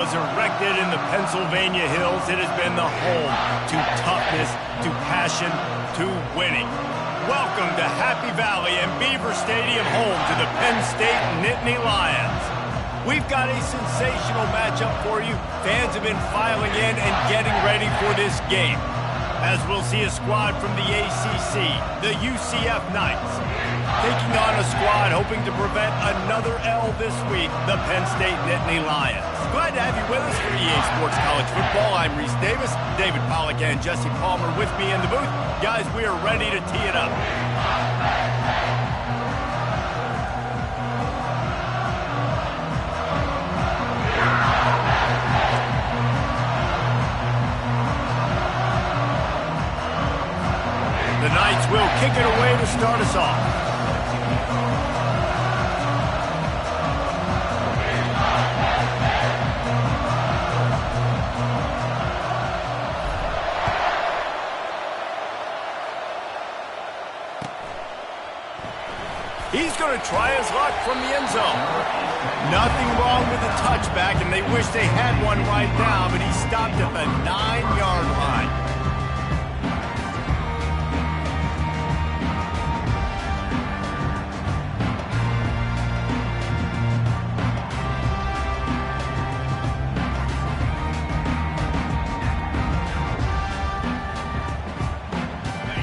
Was erected in the Pennsylvania hills, it has been the home to toughness, to passion, to winning. Welcome to Happy Valley and Beaver Stadium, home to the Penn State Nittany Lions. We've got a sensational matchup for you. Fans have been filing in and getting ready for this game, as we'll see a squad from the ACC, the UCF Knights, taking on a squad hoping to prevent another L this week, the Penn State Nittany Lions. Glad to have you with us for EA Sports College Football. I'm Reese Davis, David Pollack and Jesse Palmer with me in the booth. Guys, we are ready to tee it up. The Knights will kick it away to start us off. He's going to try his luck from the end zone. Nothing wrong with the touchback, and they wish they had one right now, but he stopped at the 9-yard line.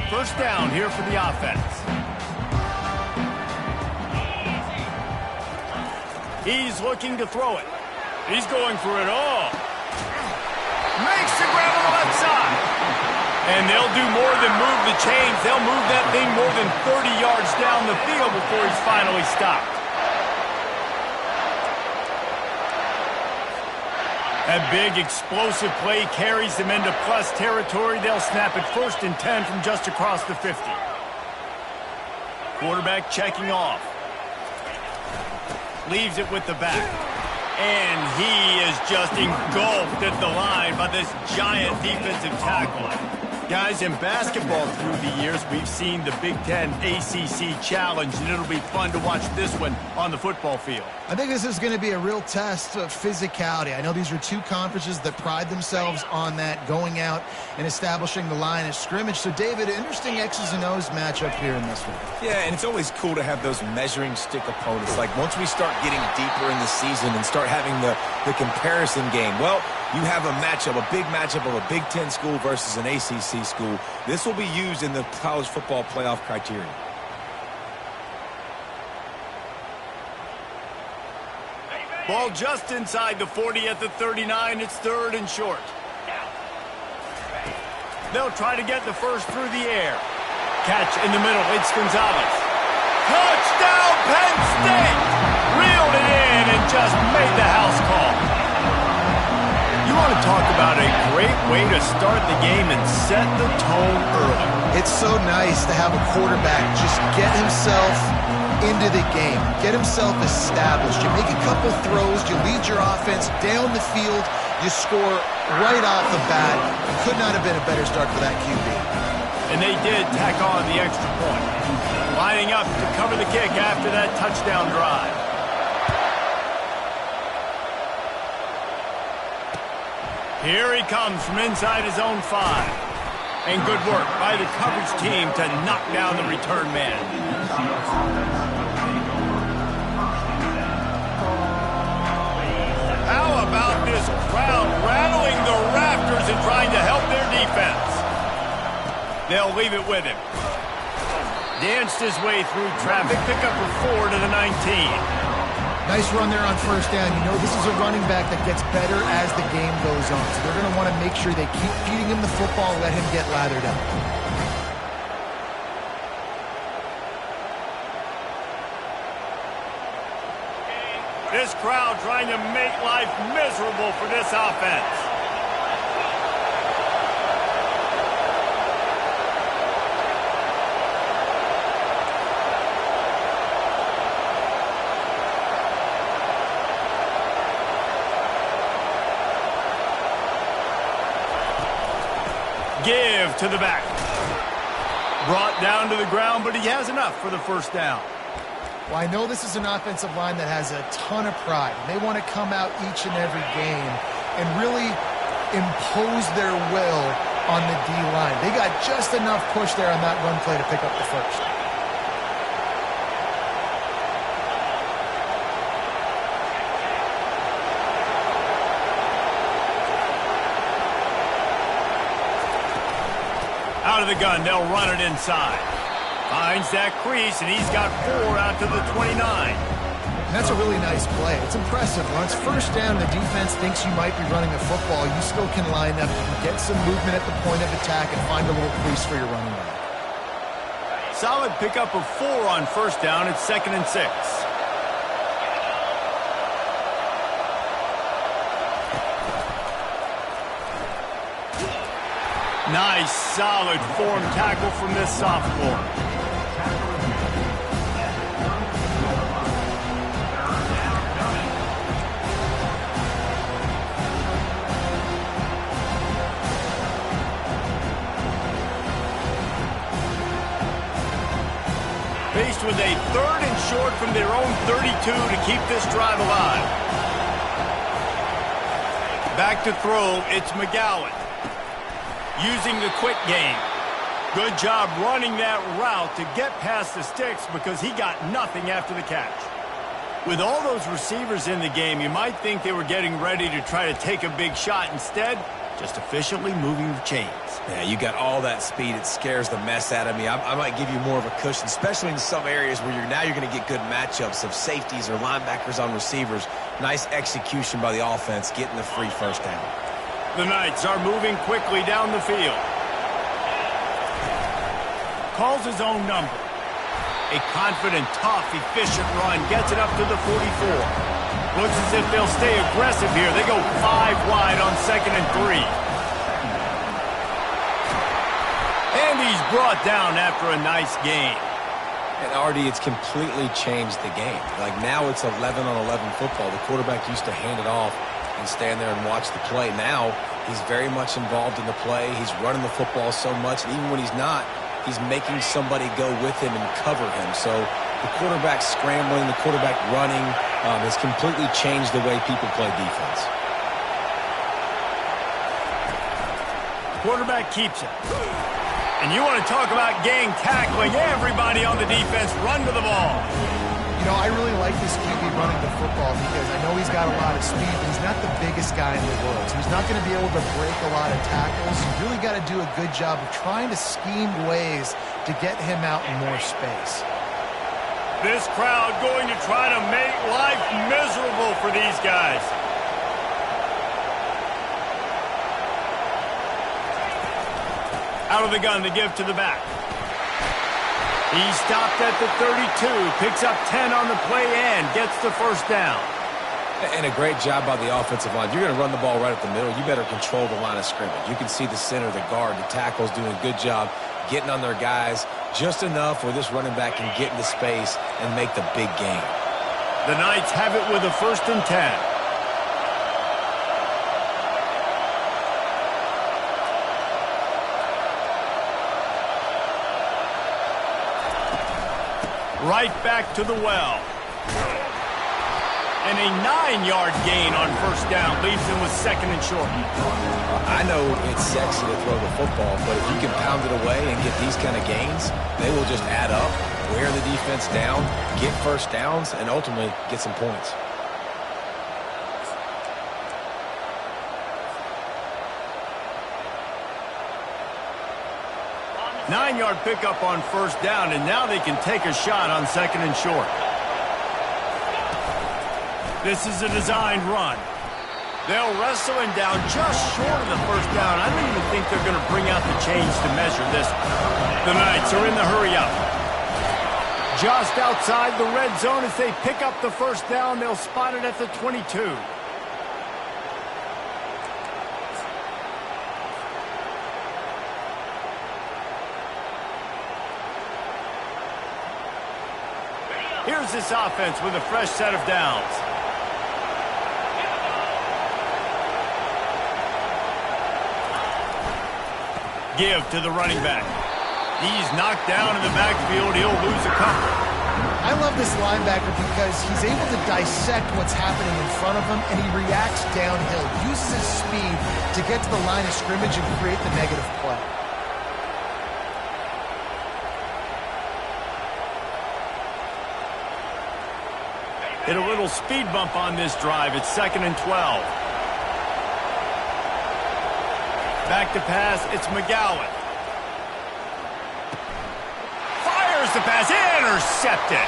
First down here for the offense. He's looking to throw it. He's going for it all. Makes the grab on the left side. And they'll do more than move the chains. They'll move that thing more than 30 yards down the field before he's finally stopped. That big explosive play carries them into plus territory. They'll snap it 1st and 10 from just across the 50. Quarterback checking off. Leaves it with the back. And he is just engulfed at the line by this giant defensive tackle. Guys, in basketball through the years, we've seen the Big Ten ACC Challenge, and it'll be fun to watch this one on the football field. I think this is going to be a real test of physicality. I know these are two conferences that pride themselves on that, going out and establishing the line of scrimmage. So, David, interesting X's and O's matchup here in this one. Yeah, and it's always cool to have those measuring stick opponents. Like, once we start getting deeper in the season and start having the comparison game, well, you have a matchup, a big matchup of a Big Ten school versus an ACC school. This will be used in the college football playoff criteria. Ball just inside the 40 at the 39. It's 3rd and short. They'll try to get the first through the air. Catch in the middle. It's Gonzalez. Touchdown, Penn State! Reeled it in and just made the house call. You want to talk about a great way to start the game and set the tone early. It's so nice to have a quarterback just get himself into the game, get himself established. You make a couple throws, you lead your offense down the field, you score right off the bat. Could not have been a better start for that QB. And they did tack on the extra point, lining up to cover the kick after that touchdown drive. Here he comes from inside his own 5. And good work by the coverage team to knock down the return man. How about this crowd rattling the rafters and trying to help their defense? They'll leave it with him. Danced his way through traffic, pick up a 4 to the 19. Nice run there on first down. You know this is a running back that gets better as the game goes on. So they're going to want to make sure they keep feeding him the football, let him get lathered up. This crowd trying to make life miserable for this offense. Give to the back. Brought down to the ground, but he has enough for the first down. Well, I know this is an offensive line that has a ton of pride. They want to come out each and every game and really impose their will on the D-line. They got just enough push there on that run play to pick up the first. Out of the gun, they'll run it inside. Finds that crease, and he's got 4 out to the 29. That's a really nice play. It's impressive. Once first down, the defense thinks you might be running the football. You still can line up, you can get some movement at the point of attack, and find a little crease for your running back. Solid pickup of 4 on first down. It's 2nd and 6. Nice, solid form tackle from this sophomore. Faced with a 3rd and short from their own 32 to keep this drive alive. Back to throw, it's McGowan. Using the quick game. Good job running that route to get past the sticks because he got nothing after the catch. With all those receivers in the game, you might think they were getting ready to try to take a big shot. Instead, just efficiently moving the chains. Yeah, you got all that speed. It scares the mess out of me. I might give you more of a cushion, especially in some areas where you're going to get good matchups of safeties or linebackers on receivers. Nice execution by the offense, getting the free first down. The Knights are moving quickly down the field. Calls his own number. A confident, tough, efficient run. Gets it up to the 44. Looks as if they'll stay aggressive here. They go 5 wide on 2nd and 3. And he's brought down after a nice gain. And Artie, it's completely changed the game. Like now it's 11-on-11 football. The quarterback used to hand it off and stand there and watch the play. Now he's very much involved in the play. He's running the football so much, and even when he's not, he's making somebody go with him and cover him. So the quarterback scrambling, the quarterback running has completely changed the way people play defense. Quarterback keeps it. And you want to talk about gang tackling. Everybody on the defense run to the ball. You know, I really like this QB running the football because I know he's got a lot of speed, but he's not the biggest guy in the world. So he's not going to be able to break a lot of tackles. You really got to do a good job of trying to scheme ways to get him out in more space. This crowd going to try to make life miserable for these guys. Out of the gun to give to the back. He stopped at the 32, picks up 10 on the play and gets the first down. And a great job by the offensive line. You're going to run the ball right up the middle. You better control the line of scrimmage. You can see the center, the guard, the tackles doing a good job getting on their guys just enough where this running back can get into space and make the big gain. The Knights have it with a 1st and 10. Right back to the well. And a 9-yard gain on first down leaves him with 2nd and short. I know it's sexy to throw the football, but if you can pound it away and get these kind of gains, they will just add up, wear the defense down, get first downs, and ultimately get some points. Nine-yard pickup on first down, and now they can take a shot on 2nd and short. This is a designed run. They'll wrestle him down just short of the first down. I don't even think they're going to bring out the chains to measure this. The Knights are in the hurry-up. Just outside the red zone as they pick up the first down. They'll spot it at the 22. Here's this offense with a fresh set of downs. Give to the running back. He's knocked down in the backfield. He'll lose a couple. I love this linebacker because he's able to dissect what's happening in front of him, and he reacts downhill, uses his speed to get to the line of scrimmage and create the negative play. Hit a little speed bump on this drive. It's 2nd and 12. Back to pass. It's McGowan. Fires the pass. Intercepted.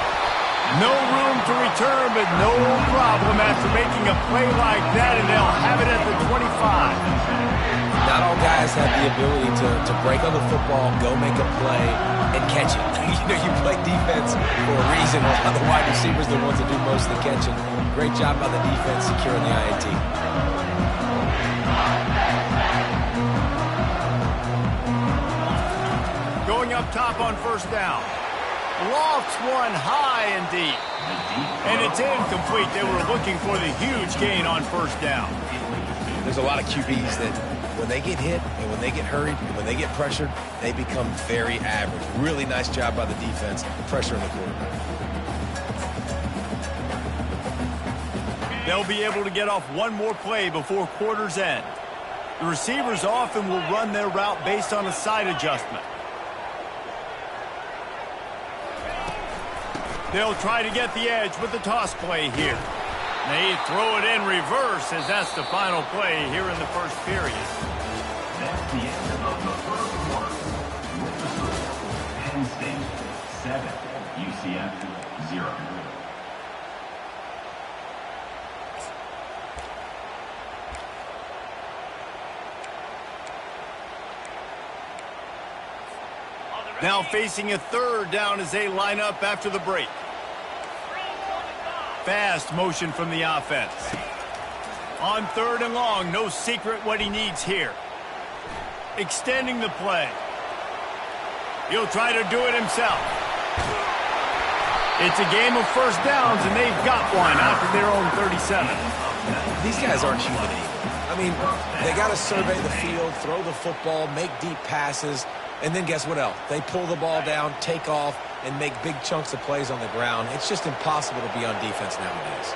No room to return, but no problem after making a play like that, and they'll have it at the 25. Not all guys have the ability to break on the football, go make a play, and catch it. You play defense for a reason. The wide receivers are the ones that do most of the catching. Great job by the defense securing the INT. Going up top on 1st down. Lofts one high and deep. And it's incomplete. They were looking for the huge gain on 1st down. There's a lot of QBs that when they get hit and when they get hurried and when they get pressured, they become very average. Really nice job by the defense pressuring the quarterback. They'll be able to get off one more play before quarter's end. The receivers often will run their route based on a side adjustment. They'll try to get the edge with the toss play here. They throw it in reverse as that's the final play here in the 1st period. That's the end of the 1st quarter. Penn State 7, UCF 0. Now facing a 3rd down as they line up after the break. Fast motion from the offense. On 3rd and long, no secret what he needs here. Extending the play. He'll try to do it himself. It's a game of 1st downs, and they've got one after their own 37. These guys aren't human either. I mean, they got to survey the field, throw the football, make deep passes, and then guess what else? They pull the ball down, take off, and make big chunks of plays on the ground. It's just impossible to be on defense nowadays.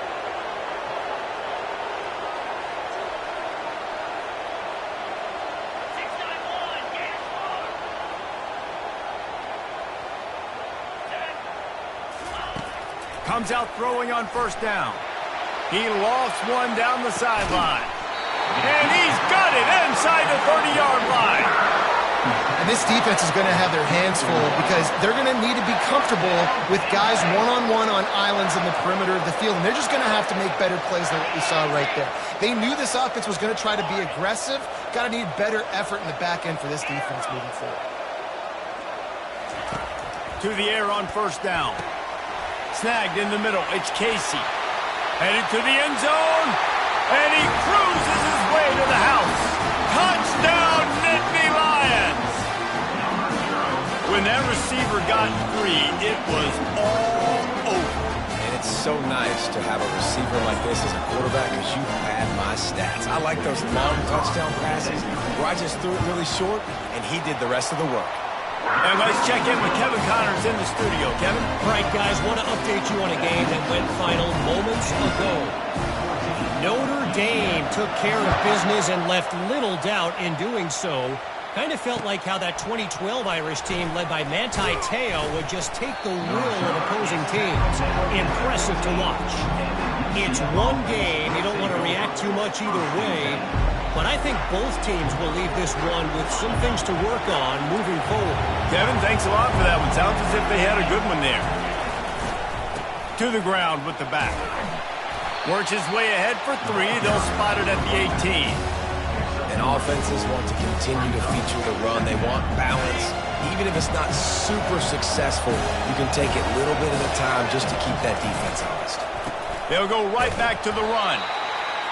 Comes out throwing on 1st down. He lofts one down the sideline. And he's got it inside the 30-yard line. And this defense is going to have their hands full because they're going to need to be comfortable with guys one-on-one on islands in the perimeter of the field. And they're just going to have to make better plays than what we saw right there. They knew this offense was going to try to be aggressive. Got to need better effort in the back end for this defense moving forward. To the air on 1st down. Snagged in the middle. It's Casey. Headed to the end zone. And he cruises his way to the house. Touchdown, Nittany Lions. When that receiver got free, it was all over. And it's so nice to have a receiver like this as a quarterback because you had my stats. I like those long touchdown passes where I just threw it really short and he did the rest of the work. And let's check in with Kevin Connors in the studio. Kevin? All right, guys, want to update you on a game that went final moments ago. Notre Dame took care of business and left little doubt in doing so. Kind of felt like how that 2012 Irish team led by Manti Te'o would just take the will of opposing teams. Impressive to watch. It's one game. You don't want to react too much either way. But I think both teams will leave this one with some things to work on moving forward. Kevin, thanks a lot for that one. Sounds as if they had a good one there. To the ground with the back. Works his way ahead for 3. They'll spot it at the 18. And offenses want to continue to feature the run. They want balance. Even if it's not super successful, you can take it little bit at a time just to keep that defense honest. They'll go right back to the run.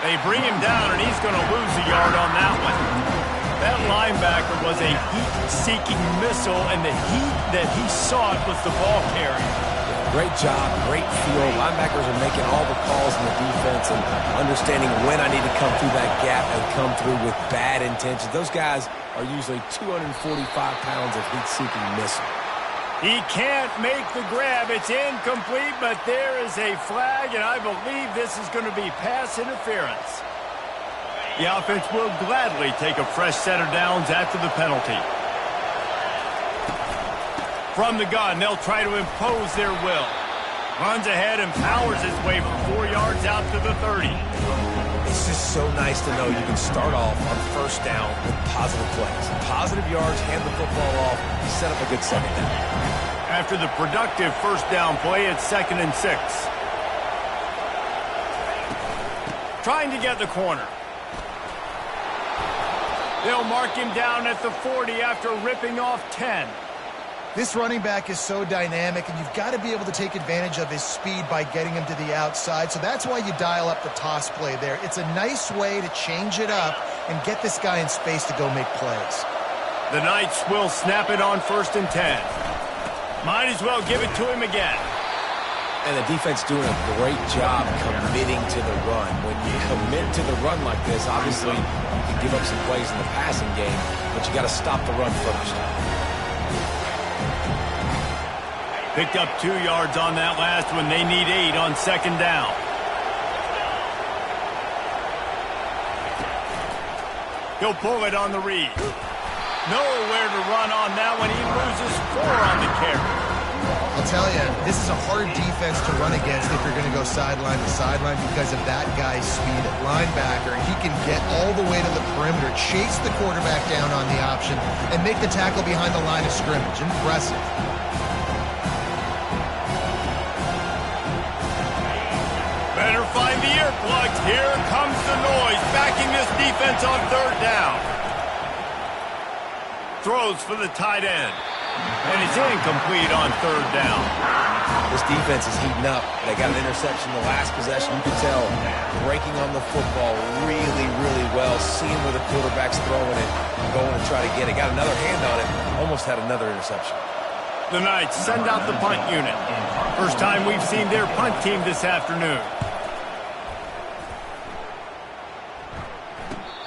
They bring him down, and he's going to lose a yard on that one. That linebacker was a heat-seeking missile, and the heat that he sought was the ball carrier. Great job, great feel. Linebackers are making all the calls in the defense and understanding when I need to come through that gap and come through with bad intentions. Those guys are usually 245 pounds of heat-seeking missile. He can't make the grab. It's incomplete, but there is a flag, and I believe this is going to be pass interference. The offense will gladly take a fresh set of downs after the penalty. From the gun, they'll try to impose their will. Runs ahead and powers his way for 4 yards out to the 30. It's just so nice to know you can start off on first down with positive plays. Positive yards, hand the football off, set up a good second down. After the productive first down play, it's 2nd and 6. Trying to get the corner. They'll mark him down at the 40 after ripping off 10. This running back is so dynamic, and you've got to be able to take advantage of his speed by getting him to the outside. So that's why you dial up the toss play there. It's a nice way to change it up and get this guy in space to go make plays. The Knights will snap it on 1st and 10. Might as well give it to him again. And the defense doing a great job committing to the run. When you commit to the run like this, obviously you can give up some plays in the passing game, but you got to stop the run first. Picked up 2 yards on that last one. They need 8 on 2nd down. He'll pull it on the read. Nowhere to run on that one. He loses 4 on the carry. I'll tell you, this is a hard defense to run against if you're going to go sideline to sideline because of that guy's speed at linebacker. He can get all the way to the perimeter, chase the quarterback down on the option, and make the tackle behind the line of scrimmage. Impressive. Better find the earplugs. Here comes the noise, backing this defense on 3rd down. Throws for the tight end. And it's incomplete on 3rd down. This defense is heating up. They got an interception the last possession. You can tell breaking on the football really, really well, seeing where the quarterback's throwing it, going to try to get it. Got another hand on it, almost had another interception. The Knights send out the punt unit. First time we've seen their punt team this afternoon.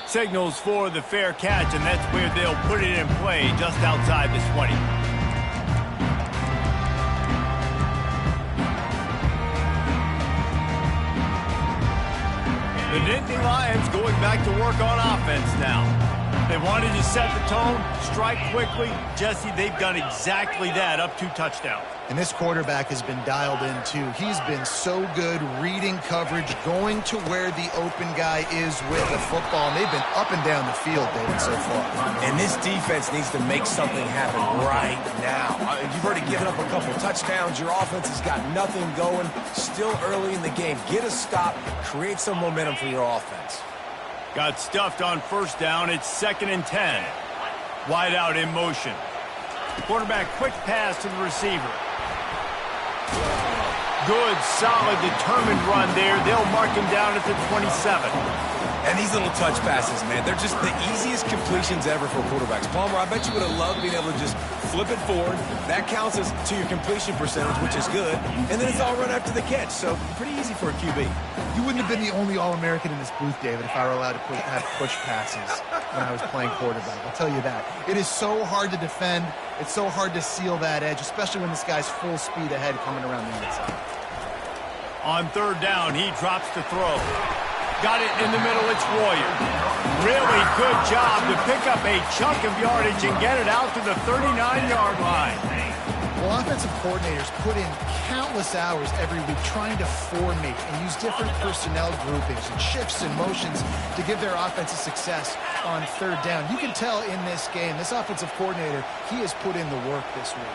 Signals for the fair catch, and that's where they'll put it in play just outside the 20. The Nittany Lions going back to work on offense now. They wanted to set the tone, strike quickly. Jesse, they've done exactly that, up 2 touchdowns. And this quarterback has been dialed in, too. He's been so good reading coverage, going to where the open guy is with the football. And they've been up and down the field, David, so far. And this defense needs to make something happen right now. You've already given up a couple touchdowns. Your offense has got nothing going. Still early in the game. Get a stop. Create some momentum for your offense. Got stuffed on 1st down. It's 2nd and 10. Wide out in motion. Quarterback quick pass to the receiver. Good, solid, determined run there. They'll mark him down at the 27. And these little touch passes, man, they're just the easiest completions ever for quarterbacks. Palmer, I bet you would have loved being able to just flip it forward. That counts as to your completion percentage, which is good. And then it's all run after the catch, so pretty easy for a QB. You wouldn't have been the only All-American in this booth, David, if I were allowed to have push passes when I was playing quarterback. I'll tell you that. It is so hard to defend. It's so hard to seal that edge, especially when this guy's full speed ahead coming around the outside. On 3rd down, he drops to throw. Got it in the middle, it's Royer. Really good job to pick up a chunk of yardage and get it out to the 39-yard line. Well, offensive coordinators put in countless hours every week trying to formate and use different personnel groupings and shifts and motions to give their offense a success on 3rd down. You can tell in this game, this offensive coordinator, he has put in the work this week.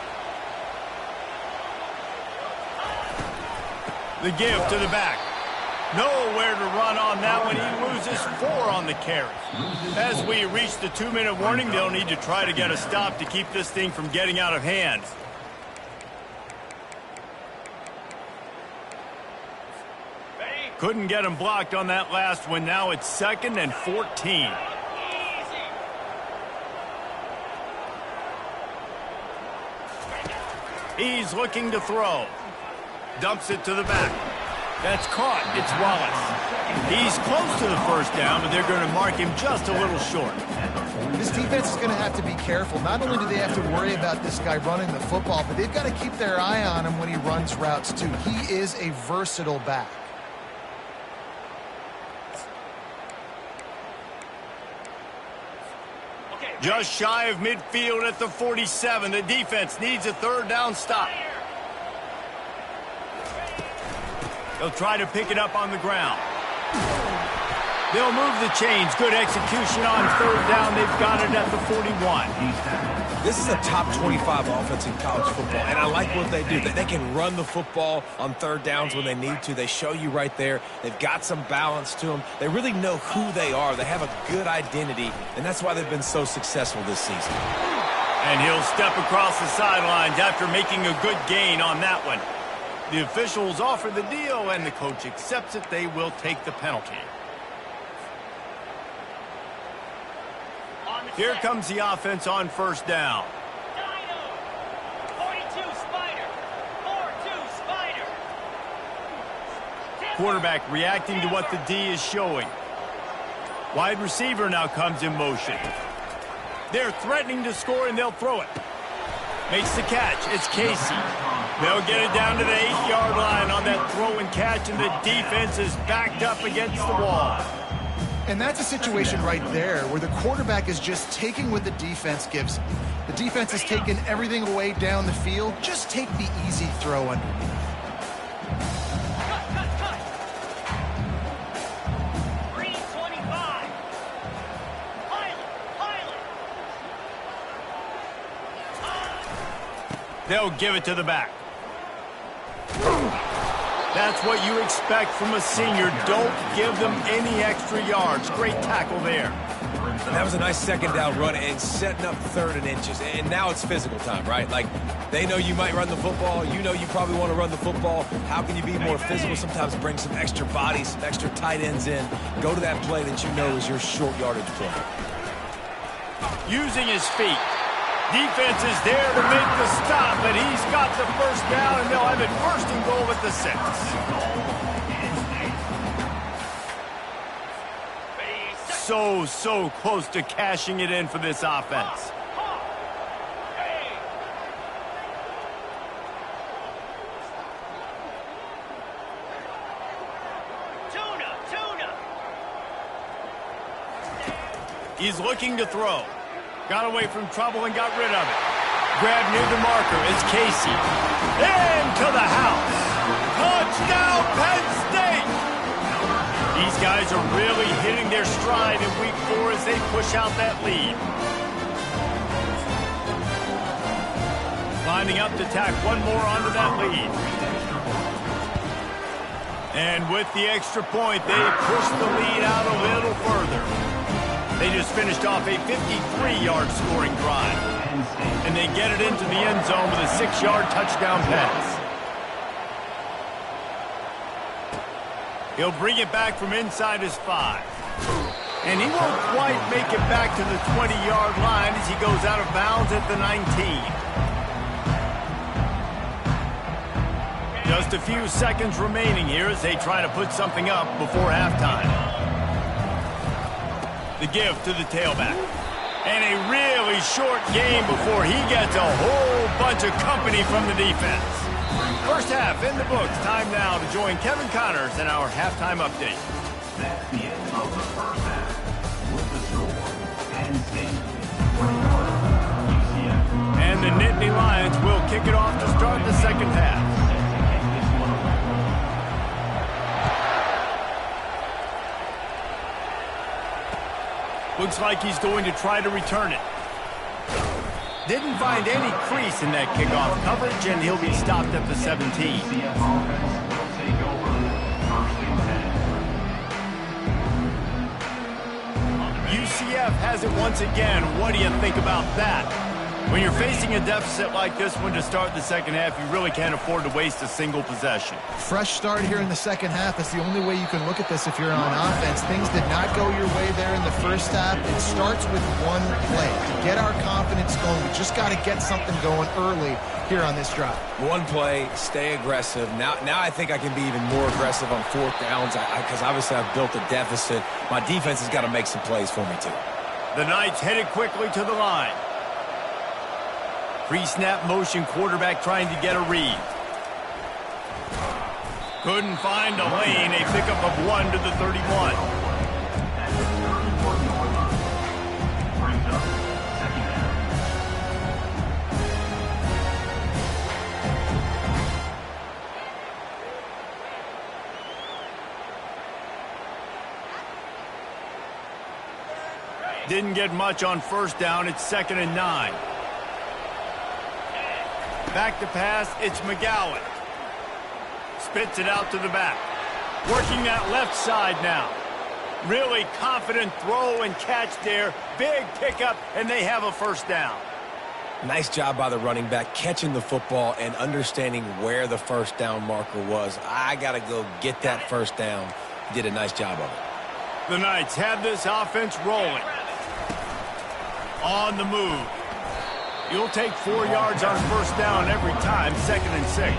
The give to the back. Nowhere to run on that one. He loses 4 on the carry. As we reach the 2-minute warning, they'll need to try to get a stop to keep this thing from getting out of hand. Couldn't get him blocked on that last one. Now it's 2nd and 14. He's looking to throw. Dumps it to the back. That's caught. It's Wallace. He's close to the 1st down, but they're going to mark him just a little short. This defense is going to have to be careful. Not only do they have to worry about this guy running the football, but they've got to keep their eye on him when he runs routes too. He is a versatile back. Just shy of midfield at the 47. The defense needs a third down stop. They'll try to pick it up on the ground. They'll move the chains. Good execution on third down. They've got it at the 41. This is a top 25 offense in college football, and I like what they do. They can run the football on third downs when they need to. They show you right there. They've got some balance to them. They really know who they are. They have a good identity, and that's why they've been so successful this season. And he'll step across the sidelines after making a good gain on that one. The officials offer the deal, and the coach accepts it. They will take the penalty. Here comes the offense on first down. Dino, 42 Spider, 4-2 Spider. Quarterback reacting to what the D is showing. Wide receiver now comes in motion. They're threatening to score, and they'll throw it. Makes the catch. It's Casey. They'll get it down to the 8-yard line on that throw and catch, and the defense is backed up against the wall. And that's a situation right there where the quarterback is just taking what the defense gives him. The defense is taking everything away down the field. Just take the easy throw underneath. Green 25. Pilot. They'll give it to the back. That's what you expect from a senior. Don't give them any extra yards. Great tackle there. That was a nice second down run and setting up third and inches. And now it's physical time, right? Like, they know you might run the football. You know you probably want to run the football. How can you be more physical? Sometimes bring some extra bodies, some extra tight ends in. Go to that play that you know is your short yardage play. Using his feet. Defense is there to make the stop, and he's got the first down, and they'll have it first and goal at the 6. So close to cashing it in for this offense. Tuna. He's looking to throw. Got away from trouble and got rid of it. Grab near the marker. It's Casey. Into the house. Touchdown, Penn State! These guys are really hitting their stride in week 4 as they push out that lead. Lining up to tack one more onto that lead. And with the extra point, they push the lead out a little further. They just finished off a 53-yard scoring drive. And they get it into the end zone with a 6-yard touchdown pass. He'll bring it back from inside his 5. And he won't quite make it back to the 20-yard line as he goes out of bounds at the 19. Just a few seconds remaining here as they try to put something up before halftime. The give to the tailback. And a really short game before he gets a whole bunch of company from the defense. First half in the books. Time now to join Kevin Connors in our halftime update. That's the end of the first half. With the score, Penn State 21, UcF. And the Nittany Lions will kick it off to start the second half. Looks like he's going to try to return it. Didn't find any crease in that kickoff coverage, and he'll be stopped at the 17. UcF offense will take over first and 10. UcF has it once again. What do you think about that? When you're facing a deficit like this one to start the second half, you really can't afford to waste a single possession. Fresh start here in the second half is the only way you can look at this if you're on offense. Things did not go your way there in the first half. It starts with one play. To get our confidence going, we just got to get something going early here on this drive. One play, stay aggressive. Now I think I can be even more aggressive on fourth downs because obviously I've built a deficit. My defense has got to make some plays for me too. The Knights headed quickly to the line. Pre-snap motion quarterback trying to get a read. Couldn't find a lane. A pickup of 1 to the 31. Didn't get much on first down. It's 2nd and 9. Back to pass. It's McGowan. Spits it out to the back. Working that left side now. Really confident throw and catch there. Big pickup, and they have a first down. Nice job by the running back catching the football and understanding where the first down marker was. I got to go get that first down. He did a nice job of it. The Knights have this offense rolling. On the move. You'll take 4 yards on first down every time, 2nd and 6.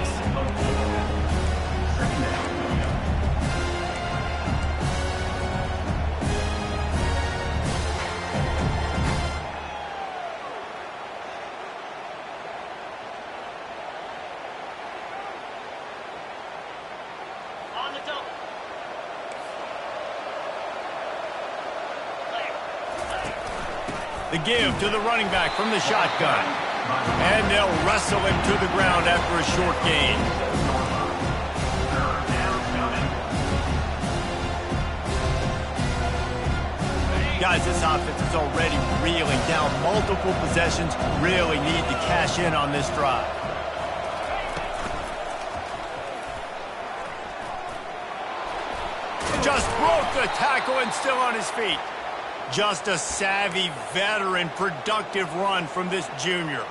On the double. The give to the running back from the shotgun. And they'll wrestle him to the ground after a short gain. Guys, this offense is already reeling down multiple possessions. Really need to cash in on this drive. Just broke the tackle and still on his feet. Just a savvy, veteran, productive run from this junior.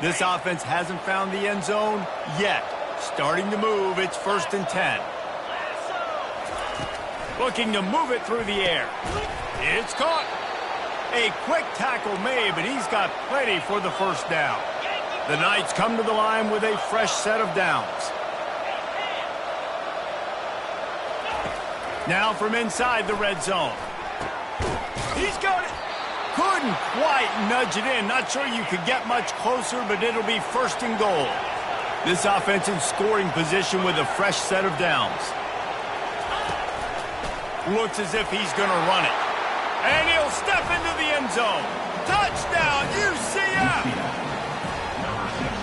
This offense hasn't found the end zone yet. Starting to move, it's 1st and 10. Looking to move it through the air. It's caught. A quick tackle made, but he's got plenty for the first down. The Knights come to the line with a fresh set of downs. Now from inside the red zone. He's got it. Couldn't quite nudge it in. Not sure you could get much closer, but it'll be 1st and goal. This offense in scoring position with a fresh set of downs. Looks as if he's going to run it. And he'll step into the end zone. Touchdown, UCF!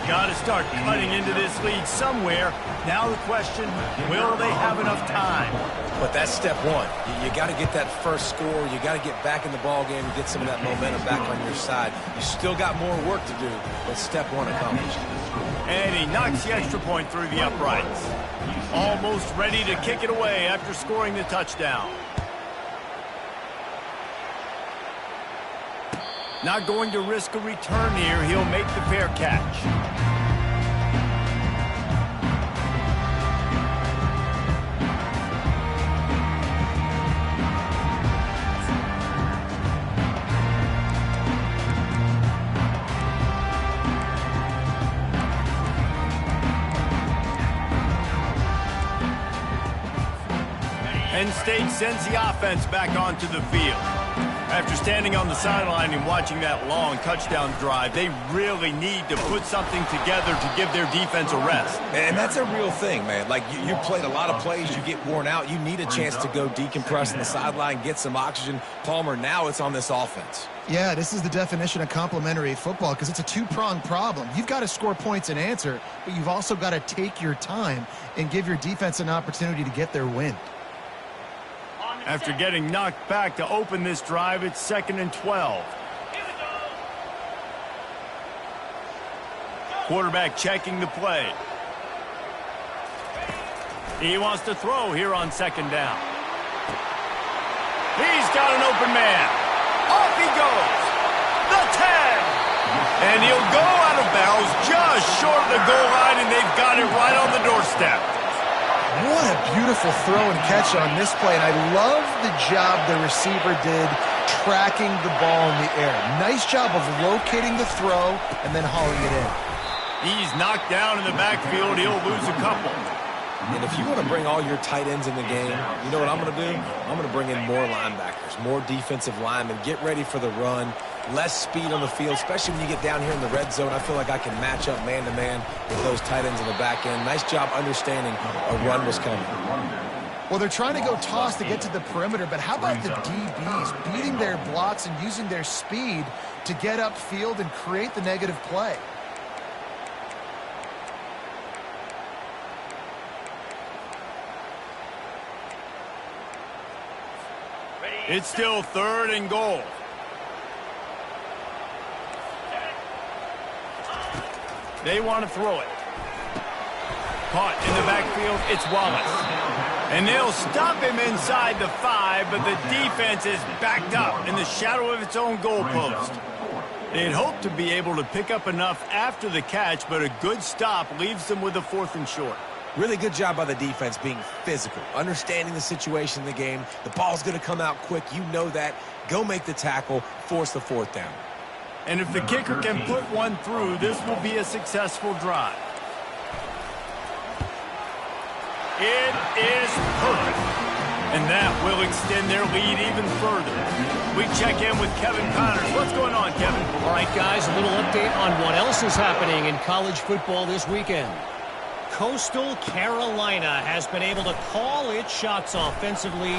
Got to start cutting into this lead somewhere. Now the question, will they have enough time? But that's step one. You got to get that first score. You got to get back in the ball game and get some of that momentum back on your side. You still got more work to do, but step one accomplished. And he knocks the extra point through the uprights. Almost ready to kick it away after scoring the touchdown. Not going to risk a return here. He'll make the fair catch. Penn State sends the offense back onto the field. After standing on the sideline and watching that long touchdown drive, they really need to put something together to give their defense a rest. And that's a real thing, man. Like, you played a lot of plays, you get worn out. You need a chance to go decompress on the sideline, get some oxygen. Palmer, now it's on this offense. Yeah, this is the definition of complementary football because it's a two-pronged problem. You've got to score points and answer, but you've also got to take your time and give your defense an opportunity to get their win. After getting knocked back to open this drive, it's 2nd and 12. Quarterback checking the play. He wants to throw here on 2nd down. He's got an open man. Off he goes. The 10. And he'll go out of bounds just short of the goal line, and they've got it right on the doorstep. What a beautiful throw and catch on this play, and I love the job the receiver did tracking the ball in the air. Nice job of locating the throw and then hauling it in. He's knocked down in the backfield. He'll lose a couple. And if you want to bring all your tight ends in the game, you know what I'm going to do? I'm going to bring in more linebackers, more defensive linemen, get ready for the run, less speed on the field, especially when you get down here in the red zone. I feel like I can match up man-to-man with those tight ends in the back end. Nice job understanding a run was coming. Well, they're trying to go toss to get to the perimeter, but how about the DBs beating their blocks and using their speed to get upfield and create the negative play? It's still 3rd and goal. They want to throw it. Caught in the backfield, it's Wallace. And they'll stop him inside the 5, but the defense is backed up in the shadow of its own goalpost. They'd hoped to be able to pick up enough after the catch, but a good stop leaves them with a 4th and short. Really good job by the defense being physical, understanding the situation in the game. The ball's going to come out quick. You know that. Go make the tackle, force the 4th down. And if the kicker can put one through, this will be a successful drive. It is perfect. And that will extend their lead even further. We check in with Kevin Connors. What's going on, Kevin? All right, guys, a little update on what else is happening in college football this weekend. Coastal Carolina has been able to call its shots offensively.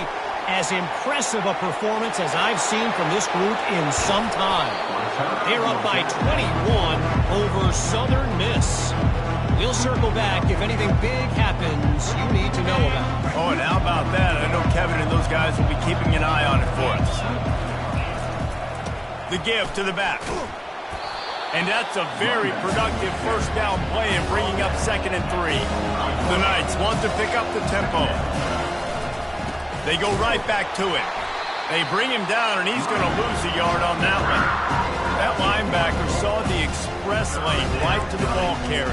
As impressive a performance as I've seen from this group in some time. They're up by 21 over Southern Miss. We'll circle back if anything big happens you need to know about. Oh, and how about that? I know Kevin and those guys will be keeping an eye on it for us. The give to the back. And that's a very productive 1st down play in bringing up 2nd and 3. The Knights want to pick up the tempo. They go right back to it. They bring him down, and he's going to lose a yard on that one. That linebacker saw the express lane right to the ball carrier.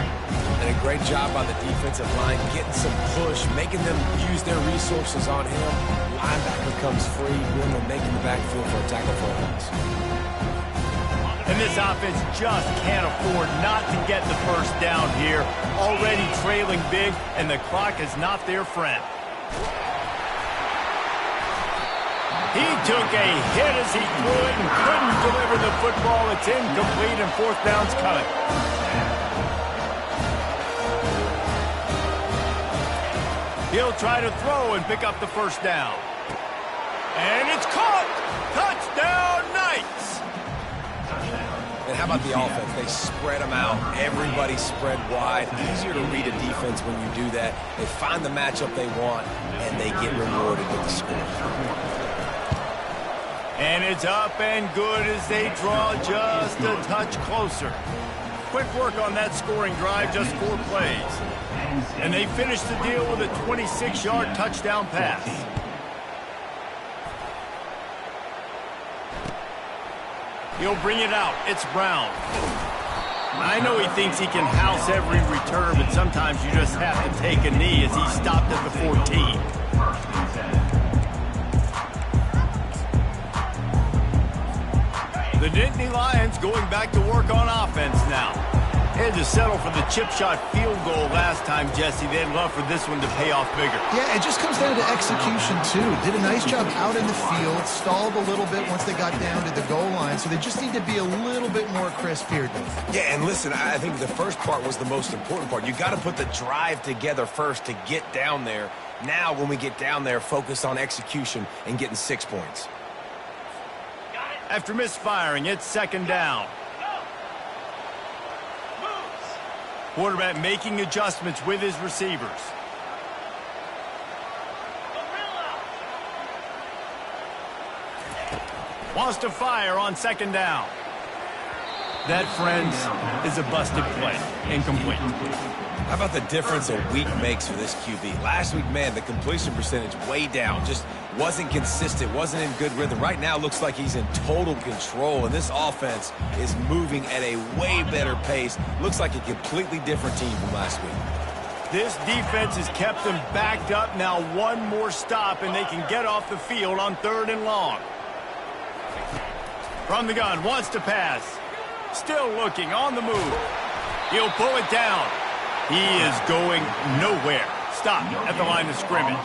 And a great job by the defensive line, getting some push, making them use their resources on him. Linebacker comes free, willing to make in the backfield for a tackle for a loss. And this offense just can't afford not to get the 1st down here. Already trailing big, and the clock is not their friend. He took a hit as he could and couldn't deliver the football. It's incomplete, and 4th down's coming. He'll try to throw and pick up the 1st down. And it's caught! Touchdown, Knights! And how about the offense? They spread them out. Everybody spread wide. Easier to read a defense when you do that. They find the matchup they want, and they get rewarded with the score. And it's up and good as they draw just a touch closer. Quick work on that scoring drive, just 4 plays. And they finish the deal with a 26-yard touchdown pass. He'll bring it out. It's Brown. I know he thinks he can house every return, but sometimes you just have to take a knee as he stopped at the 14. The Nittany Lions going back to work on offense now. They had to settle for the chip shot field goal last time, Jesse. They'd love for this one to pay off bigger. Yeah, it just comes down to execution, too. Did a nice job out in the field, stalled a little bit once they got down to the goal line, so they just need to be a little bit more crisp here, Dave. Yeah, and listen, I think the first part was the most important part. You got to put the drive together first to get down there. Now, when we get down there, focus on execution and getting 6 points. After misfiring, it's 2nd down. Quarterback making adjustments with his receivers. Wants to fire on 2nd down. That, friends, is a busted play. Incomplete. How about the difference a week makes for this QB? Last week, man, the completion percentage way down. Just wasn't consistent, wasn't in good rhythm. Right now, looks like he's in total control, and this offense is moving at a way better pace. Looks like a completely different team from last week. This defense has kept them backed up. Now one more stop, and they can get off the field on 3rd and long. From the gun, wants to pass. Still looking, on the move. He'll pull it down. He is going nowhere. stopped at the line of scrimmage.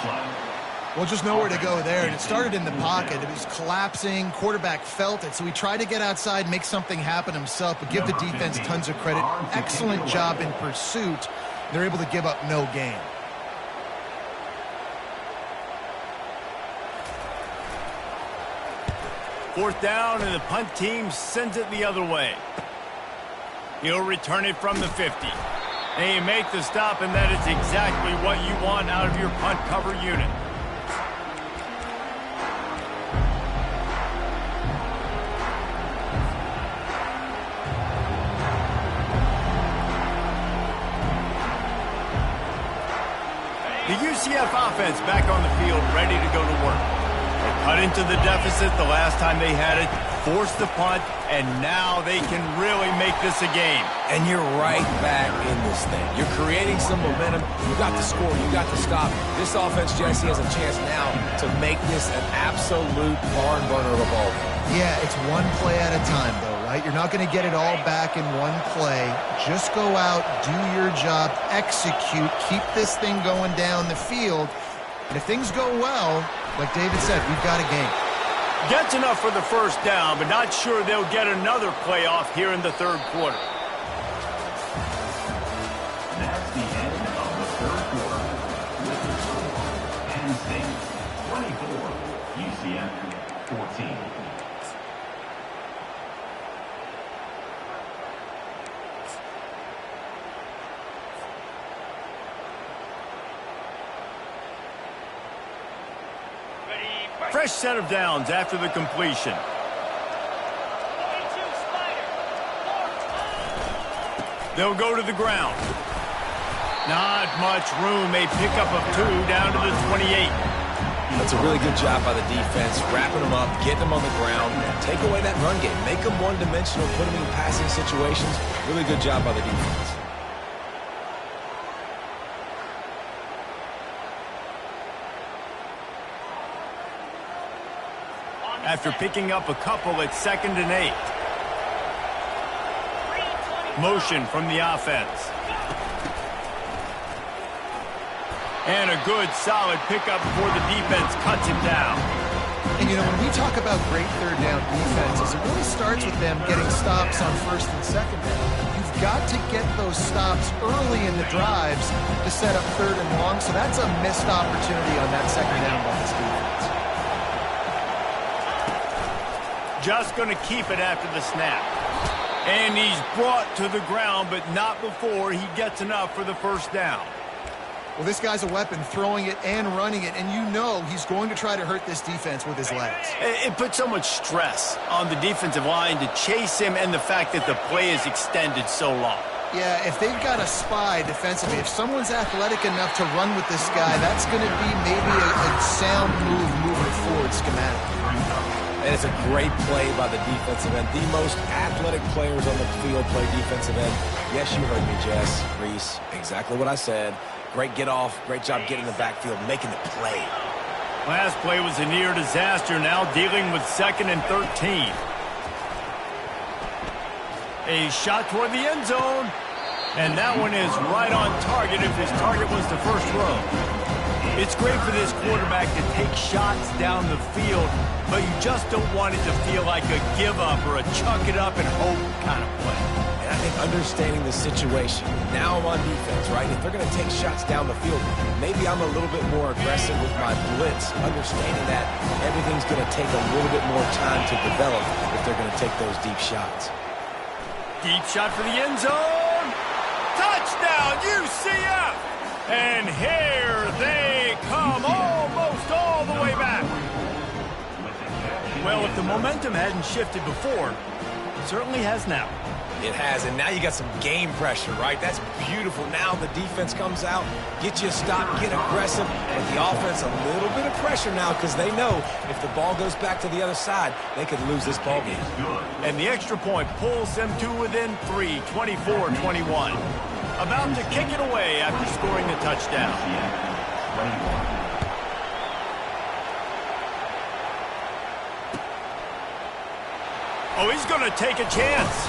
Well, just nowhere to go there, and it started in the pocket. It was collapsing. Quarterback felt it, so he tried to get outside, make something happen himself, but give the defense tons of credit. Excellent job in pursuit. They're able to give up no gain. Fourth down, and the punt team sends it the other way. He'll return it from the 50. And you make the stop, and that is exactly what you want out of your punt cover unit. The UCF offense back on the field, ready to go to work. They cut into the deficit the last time they had it, forced the punt, and now they can really make this a game. And you're right back in this thing. You're creating some momentum. You got the score. You got the stop. This offense, Jesse, has a chance now to make this an absolute barn burner of a ball game. Yeah, it's one play at a time, though, right? You're not going to get it all back in one play. Just go out, do your job, execute, keep this thing going down the field. And if things go well, like David said, we've got a game. Gets enough for the first down, but not sure they'll get another play off here in the third quarter. That's the end of the third quarter. With the score, Penn State 24, UCF 14. Fresh set of downs after the completion. They'll go to the ground. Not much room. A pickup of 2 down to the 28. That's a really good job by the defense, wrapping them up, getting them on the ground, take away that run game, make them one-dimensional, put them in passing situations. Really good job by the defense. After picking up a couple at 2nd and 8. Motion from the offense. And a good, solid pickup before the defense cuts him down. And, you know, when we talk about great third down defenses, it really starts with them getting stops on 1st and 2nd down. You've got to get those stops early in the drives to set up 3rd and long, so that's a missed opportunity on that 2nd down by this defense. Just going to keep it after the snap. And he's brought to the ground, but not before he gets enough for the first down. Well, this guy's a weapon, throwing it and running it, and you know he's going to try to hurt this defense with his legs. It puts so much stress on the defensive line to chase him, and the fact that the play is extended so long. Yeah, if they've got a spy defensively, if someone's athletic enough to run with this guy, that's going to be maybe a sound move moving forward schematically. And it's a great play by the defensive end. The most athletic players on the field play defensive end. Yes, you heard me, Jess, Reese. Exactly what I said. Great get off. Great job getting the backfield, making the play. Last play was a near disaster. Now dealing with 2nd and 13. A shot toward the end zone. And that one is right on target if his target was the first row. It's great for this quarterback to take shots down the field, but you just don't want it to feel like a give-up or a chuck it up and hope kind of play. And I think understanding the situation, now I'm on defense, right? If they're going to take shots down the field, maybe I'm a little bit more aggressive with my blitz, understanding that everything's going to take a little bit more time to develop if they're going to take those deep shots. Deep shot for the end zone. Touchdown, UCF! And here they come, almost all the way back. Well, if the momentum hadn't shifted before, it certainly has now. It has, and now you got some game pressure, right? That's beautiful. Now the defense comes out, get you a stop, get aggressive, but the offense a little bit of pressure now because they know if the ball goes back to the other side, they could lose this ball game. And the extra point pulls them to within 3, 24-21. About to kick it away after scoring the touchdown. Oh, he's going to take a chance.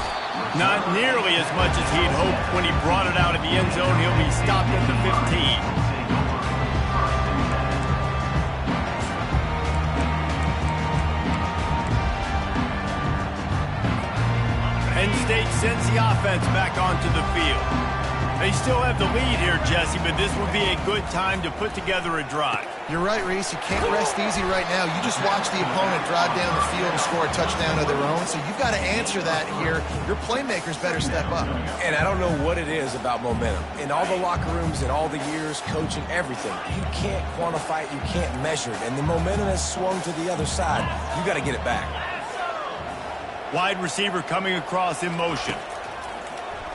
Not nearly as much as he'd hoped when he brought it out of the end zone. He'll be stopped at the 15. sends the offense back onto the field. They still have the lead here, Jesse, but this would be a good time to put together a drive. You're right, Reese. You can't rest easy right now. You just watch the opponent drive down the field and score a touchdown of their own, so you've got to answer that here. Your playmakers better step up. And I don't know what it is about momentum. In all the locker rooms, in all the years, coaching, everything, you can't quantify it, you can't measure it, and the momentum has swung to the other side. You got to get it back. Wide receiver coming across in motion.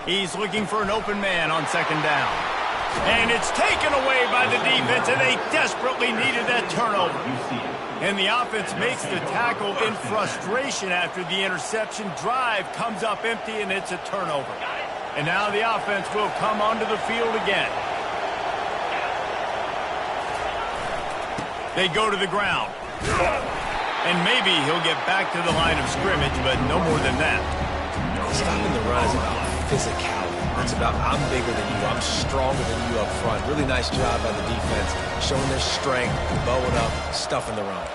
He's looking for an open man on second down. And it's taken away by the defense, and they desperately needed that turnover. And the offense makes the tackle in frustration after the interception. Drive comes up empty, and it's a turnover. And now the offense will come onto the field again. They go to the ground. And maybe he'll get back to the line of scrimmage, but no more than that. Stopping the run is about physicality. It's about I'm bigger than you, I'm stronger than you up front. Really nice job by the defense, showing their strength, bowing up, stuffing the run.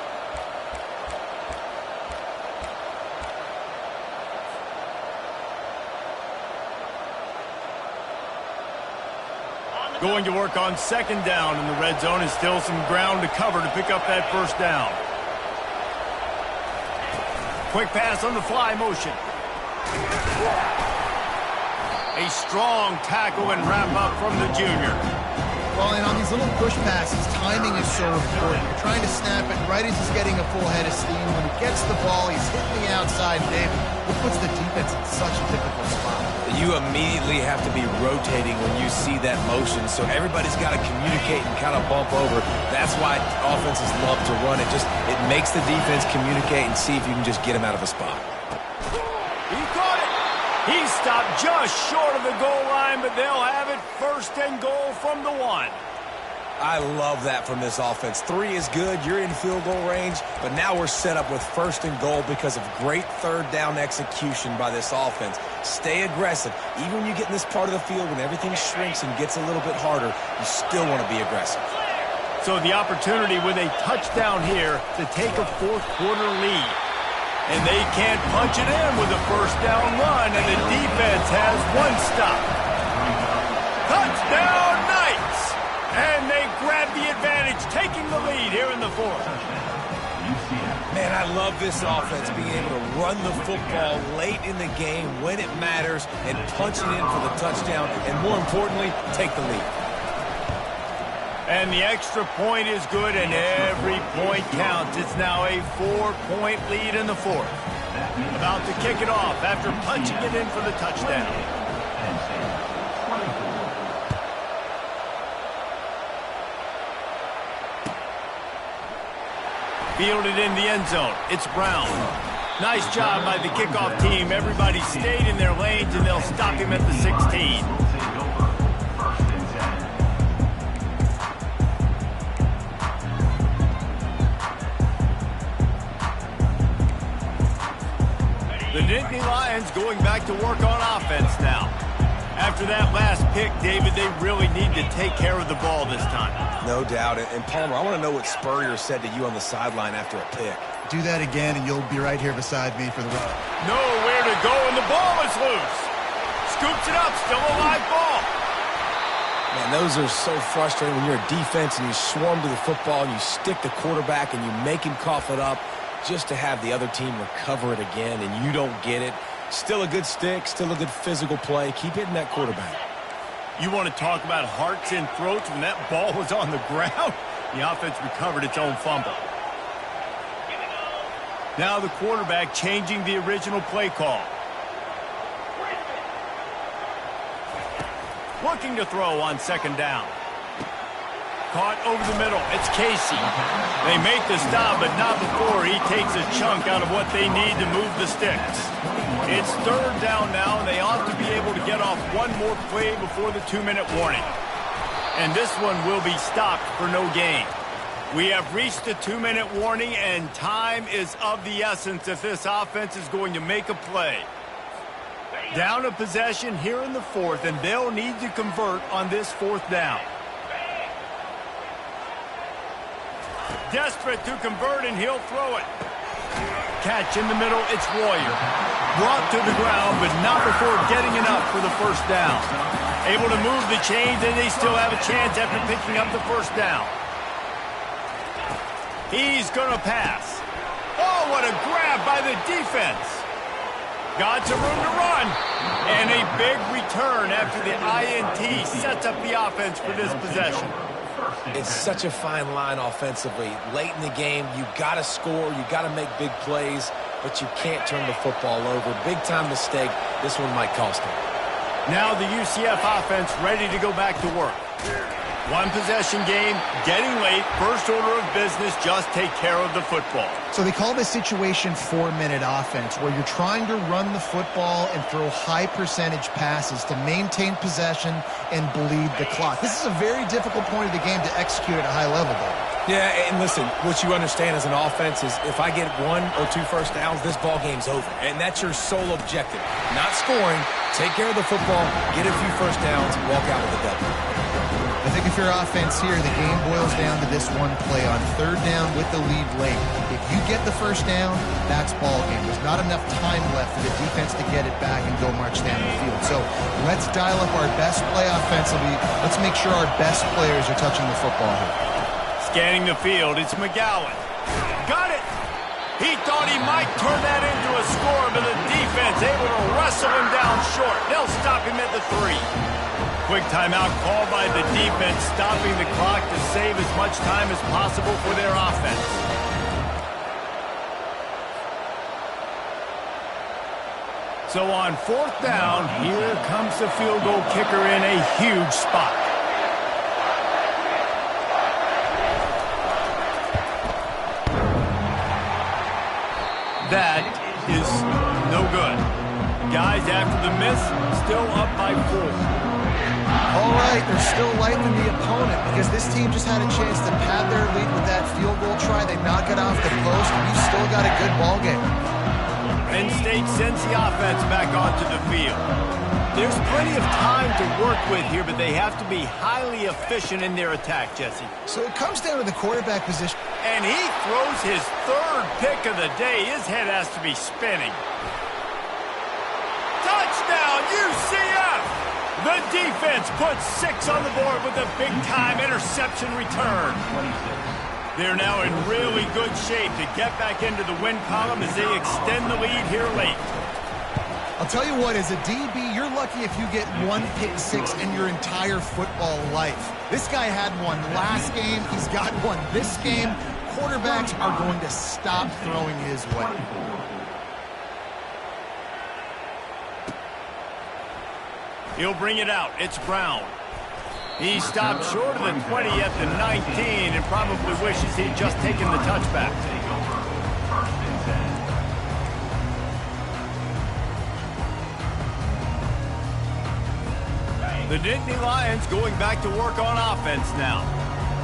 Going to work on second down in the red zone is still some ground to cover to pick up that first down. Quick pass on the fly motion. A strong tackle and wrap up from the junior. Well, and on these little push passes, timing is so important. You're trying to snap it right as he's getting a full head of steam. When he gets the ball, he's hitting the outside, David. It puts the defense in such a difficult spot. You immediately have to be rotating when you see that motion, so everybody's got to communicate and kind of bump over. That's why offenses love to run it. It makes the defense communicate and see if you can just get him out of a spot. He caught it. He stopped just short of the goal line, but they'll have it first and goal from the 1. I love that from this offense. 3 is good. You're in field goal range, but now we're set up with first and goal because of great third down execution by this offense. Stay aggressive. Even when you get in this part of the field, when everything shrinks and gets a little bit harder, you still want to be aggressive. So the opportunity with a touchdown here to take a fourth quarter lead. And they can't punch it in with a first down run, and the defense has one stop. Touchdown Knights! And they grab the advantage, taking the lead here in the fourth. Man, I love this offense being able to run the football late in the game when it matters and punch it in for the touchdown, and more importantly, take the lead. And the extra point is good, and every point counts. It's now a 4-point lead in the fourth. About to kick it off after punching it in for the touchdown. Fielded in the end zone. It's Brown. Nice job by the kickoff team. Everybody stayed in their lanes, and they'll stop him at the 16. The Nittany Lions going back to work on offense now. After that last pick, David, they really need to take care of the ball this time. No doubt. And Palmer, I want to know what Spurrier said to you on the sideline after a pick. Do that again, and you'll be right here beside me for the run. Nowhere to go, and the ball is loose. Scoops it up, still a live ball. Man, those are so frustrating when you're a defense and you swarm to the football and you stick the quarterback and you make him cough it up just to have the other team recover it again and you don't get it. Still a good stick, still a good physical play. Keep hitting that quarterback. You want to talk about hearts and throats when that ball was on the ground? The offense recovered its own fumble. Now the quarterback changing the original play call. Looking to throw on second down. Caught over the middle. It's Casey. They make the stop, but not before he takes a chunk out of what they need to move the sticks. It's third down now, and they ought to be able to get off one more play before the 2-minute warning. And this one will be stopped for no gain. We have reached the 2-minute warning, and time is of the essence if this offense is going to make a play. Down a possession here in the fourth, and they'll need to convert on this fourth down. Desperate to convert, and he'll throw it. Catch in the middle, it's Warrior. Brought to the ground, but not before getting enough for the first down. Able to move the chains, and they still have a chance after picking up the first down. He's going to pass. Oh, what a grab by the defense. Got some room to run. And a big return after the INT sets up the offense for this possession. It's such a fine line offensively. Late in the game, you got to score, you got to make big plays, but you can't turn the football over. Big-time mistake. This one might cost him. Now the UCF offense ready to go back to work. One possession game, getting late, first order of business, just take care of the football. So they call this situation 4-minute offense, where you're trying to run the football and throw high percentage passes to maintain possession and bleed the clock. This is a very difficult point of the game to execute at a high level, though. Yeah, and listen, what you understand as an offense is if I get 1 or 2 first downs, this ball game's over. And that's your sole objective. Not scoring, take care of the football, get a few first downs, walk out with a W. I think if you're offense here, the game boils down to this one play on 3rd down with the lead late. If you get the first down, that's ball game. There's not enough time left for the defense to get it back and go march down the field. So let's dial up our best play offensively. Let's make sure our best players are touching the football here. Scanning the field, it's McGowan. Got it! He thought he might turn that into a score, but the defense able to wrestle him down short. They'll stop him at the 3. Quick timeout called by the defense, stopping the clock to save as much time as possible for their offense. So on 4th down, here comes the field goal kicker in a huge spot. That is no good. Guys, after the miss, still up by 4. All right, there's still life in the opponent because this team just had a chance to pad their lead with that field goal try. They knock it off the post, and you've still got a good ball game. Penn State sends the offense back onto the field. There's plenty of time to work with here, but they have to be highly efficient in their attack, Jesse. So it comes down to the quarterback position. And he throws his 3rd pick of the day. His head has to be spinning. Touchdown, UCF! The defense puts 6 on the board with a big-time interception return. They're now in really good shape to get back into the win column as they extend the lead here late. I'll tell you what, as a DB, you're lucky if you get 1 pick 6 in your entire football life. This guy had one last game. He's got one this game. Quarterbacks are going to stop throwing his way. He'll bring it out. It's Brown. He stopped short of the 20 at the 19 and probably wishes he'd just taken the touchback. The Dynasty Lions going back to work on offense now.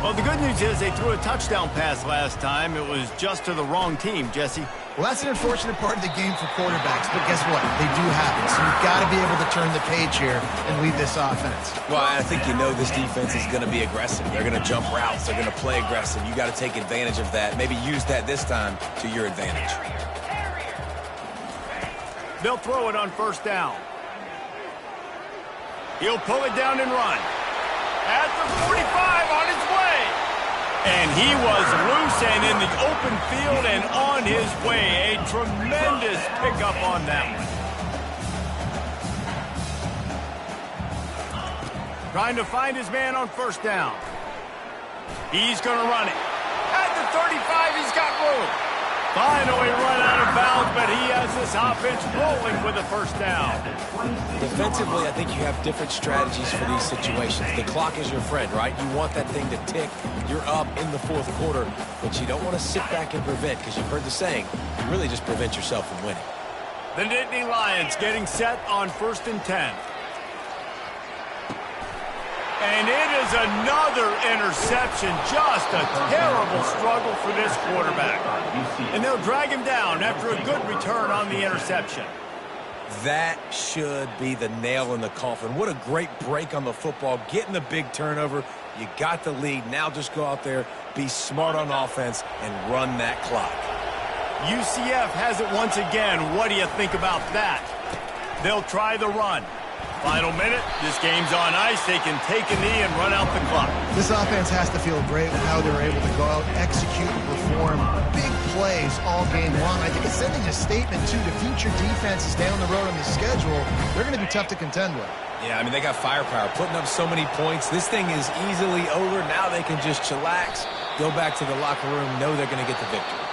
Well, the good news is they threw a touchdown pass last time. It was just to the wrong team, Jesse. Well, that's an unfortunate part of the game for quarterbacks, but guess what? They do happen, so you've got to be able to turn the page here and lead this offense. Well, I think you know this defense is going to be aggressive. They're going to jump routes. They're going to play aggressive. You got to take advantage of that. Maybe use that this time to your advantage. They'll throw it on 1st down. He'll pull it down and run. At the 45 on his way. And he was loose and in the open field and on his way. A tremendous pickup on that one. Trying to find his man on 1st down. He's going to run it. At the 35, he's got room. Finally run out of bounds, but he has this offense rolling with a 1st down. Defensively, I think you have different strategies for these situations. The clock is your friend, right? You want that thing to tick. You're up in the 4th quarter, but you don't want to sit back and prevent, because you've heard the saying, you really just prevent yourself from winning. The Dynasty Lions getting set on 1st and 10. And it is another interception. Just a terrible struggle for this quarterback. And they'll drag him down after a good return on the interception. That should be the nail in the coffin. What a great break on the football. Getting the big turnover. You got the lead. Now just go out there, be smart on offense, and run that clock. UCF has it once again. What do you think about that? They'll try the run. Final minute, this game's on ice. They can take a knee and run out the clock. This offense has to feel great with how they're able to go out, execute, and perform big plays all game long. I think it's sending a statement, too, to future defenses down the road on the schedule. They're going to be tough to contend with. Yeah, I mean, they got firepower, putting up so many points. This thing is easily over. Now they can just chillax, go back to the locker room, know they're going to get the victory.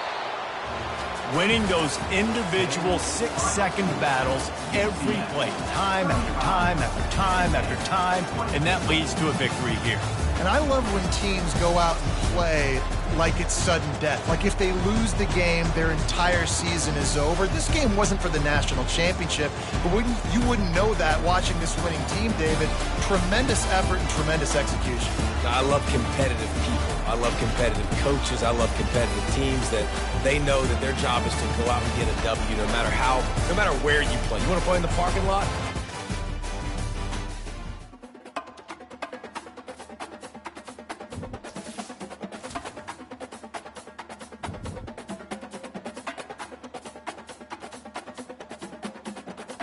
Winning those individual 6-second battles every play, time after time after time after time, and that leads to a victory here. And I love when teams go out and play like it's sudden death. Like if they lose the game, their entire season is over. This game wasn't for the national championship, but you wouldn't know that watching this winning team, David. Tremendous effort and tremendous execution. I love competitive people. I love competitive coaches. I love competitive teams that they know that their job is to go out and get a W no matter where you play. You want to play in the parking lot?